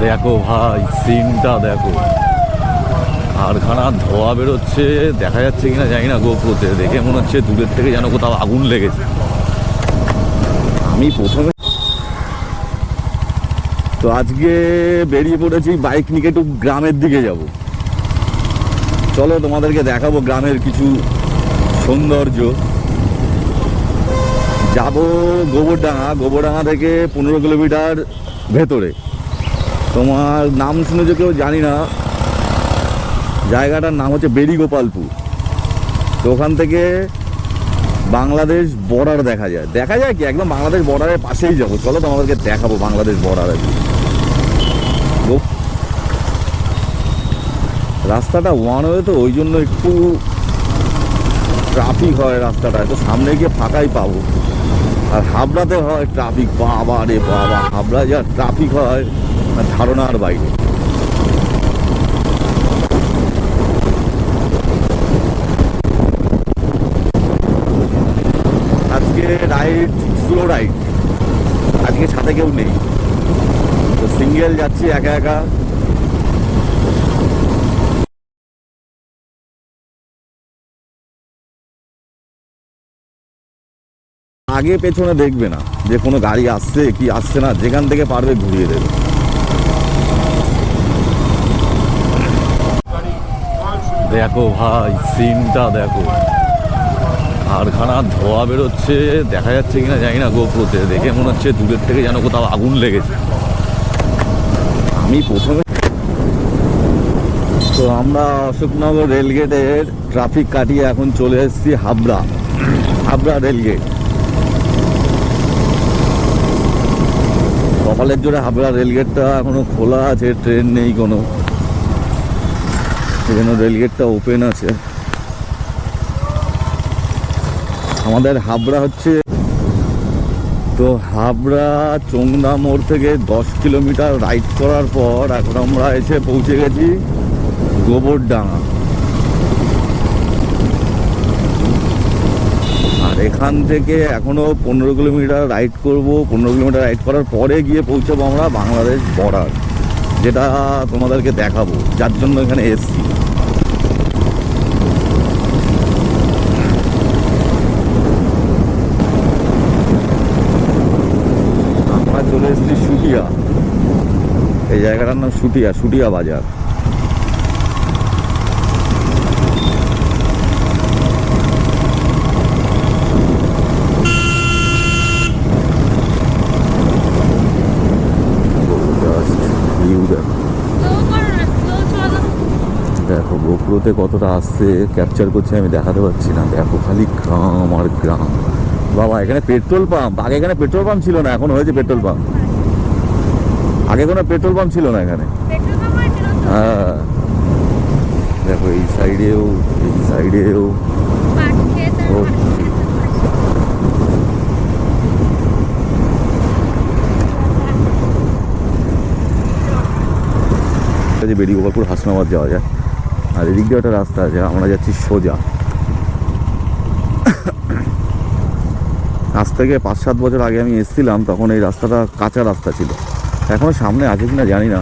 দেখো ভাই, সিনটা দেখো, কারখানা ধোয়া বেরোচ্ছে, দেখা যাচ্ছে কিনা জানি না গোপ্রোতে, দেখে মনে হচ্ছে দূরের থেকে যেন কোথাও আগুন লেগেছে। আমি প্রথমে তো আজকে বেরিয়ে পড়েছি বাইক নিয়ে একটু গ্রামের দিকে যাব। চলো তোমাদেরকে দেখাবো গ্রামের কিছু সৌন্দর্য। যাব গোবরডাঙ্গা থেকে 15 কিলোমিটার ভেতরে। তোমার নাম শুনেছো কেউ জানি না, জায়গাটার নাম হচ্ছে বেরিগোপালপুর। তো ওখান থেকে বাংলাদেশ বর্ডার দেখা যায় কি একদম বাংলাদেশ বর্ডারের পাশেই যাবো। চলো তোমাদেরকে দেখাবো বাংলাদেশ বর্ডার। রাস্তাটা ওয়ান ওয়ে, তো ওই জন্য একটু ট্রাফিক হয় রাস্তাটা, তো সামনে গিয়ে ফাঁকাই পাবো। আর হাবড়াতে হয় ট্রাফিক, বাবা রে বাবা, হাবড়ায় যা ট্রাফিক হয় ধারণার বাইরে। আজকে রাইড স্লো রাইড, আজকে সাথে কেউ নেই, তো সিঙ্গেল যাচ্ছি একা একা। আগে পেছনে দেখবে না যে কোনো গাড়ি আসছে কি আসছে না, যেখান থেকে পারবে ঘুরিয়ে দেবে। দেখো ভাই, সিনটা দেখো, কারখানা ধোয়া বেরোচ্ছে, দেখা যাচ্ছে কিনা জানি না গোপ্রোতে, দেখে মনে হচ্ছে দূরের থেকে যেন কোথাও আগুন লেগেছে। আমি প্রথমে তো আমরা অশোকনগর রেলগেটের ট্রাফিক কাটিয়ে এখন চলে এসেছি হাবড়া রেলগেট। কপালের জোরে হাবড়া রেলগেটটা এখনো খোলা আছে, ট্রেন নেই কোনো, সেজন্য রেলগেটটা ওপেন আছে। আমাদের হাবড়া হচ্ছে, তো হাবড়া চোংদা মোড় থেকে 10 কিলোমিটার রাইড করার পর এখন আমরা এসে পৌঁছে গেছি গোবরডাঙ্গা। আর এখান থেকে এখনো 15 কিলোমিটার রাইড করব। 15 কিলোমিটার রাইড করার পরে গিয়ে পৌঁছাবো আমরা বাংলাদেশ বর্ডার, যেটা তোমাদেরকে দেখাবো, যার জন্য এখানে এসছি। আমরা চলে এসেছি শুটিয়া, এই জায়গাটার নাম শুটিয়া বাজার। দেখো গোপ্রোতে কতটা আসছে, ক্যাপচার করছে, আমি দেখাতে পারছি না। দেখো খালি গ্রাম আর গ্রাম। বাবা, এখানে পেট্রোল পাম্প, আগে এখানে পেট্রোল পাম্প ছিল না, এখন হয়েছে পেট্রোল পাম্প। আগে কোনো পেট্রোল পাম্প ছিল না এখানে। হ্যাঁ দেখো, এই সাইডেও বেরিগোপালপুর হাসনাবাদ যাওয়া যায়। আর এদিক দিয়ে একটা রাস্তা আছে, আমরা যাচ্ছি সোজা। আজ থেকে 5-7 বছর আগে আমি এসেছিলাম, তখন এই রাস্তাটা কাঁচা রাস্তা ছিল, এখনো সামনে আছে কিনা জানি না।